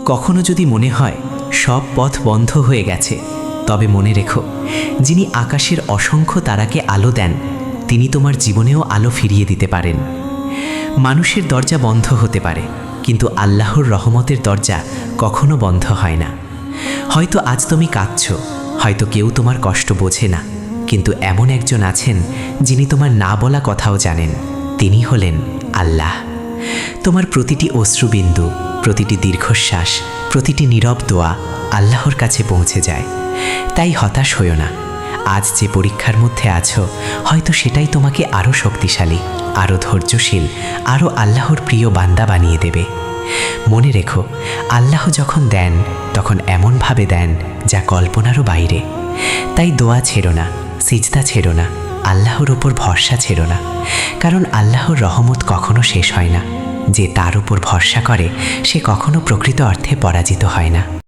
কখনো যদি মনে হয় সব পথ বন্ধ হয়ে গেছে, তবে মনে রেখো, যিনি আকাশের অসংখ্য তারাকে আলো দেন, তিনি তোমার জীবনেও আলো ফিরিয়ে দিতে পারেন। মানুষের দরজা বন্ধ হতে পারে, কিন্তু আল্লাহর রহমতের দরজা কখনো বন্ধ হয় না। হয়তো আজ তুমি কাঁদছ, হয়তো কেউ তোমার কষ্ট বোঝে না, কিন্তু এমন একজন আছেন যিনি তোমার না বলা কথাও জানেন। তিনি হলেন আল্লাহ। তোমার প্রতিটি অশ্রুবিন্দু, প্রতিটি দীর্ঘশ্বাস, প্রতিটি নীরব দোয়া আল্লাহর কাছে পৌঁছে যায়। তাই হতাশ হইও না। আজ যে পরীক্ষার মধ্যে আছো, হয়তো সেটাই তোমাকে আরও শক্তিশালী, আরও ধৈর্যশীল, আরও আল্লাহর প্রিয় বান্দা বানিয়ে দেবে। মনে রেখো, আল্লাহ যখন দেন তখন এমনভাবে দেন যা কল্পনারও বাইরে। তাই দোয়া ছেড়ো না, সিজদা ছেড়ো না, আল্লাহর ওপর ভরসা ছেড়ো না। কারণ আল্লাহর রহমত কখনো শেষ হয় না। যে তার উপর ভরসা করে সে কখনো প্রকৃত অর্থে পরাজিত হয় না।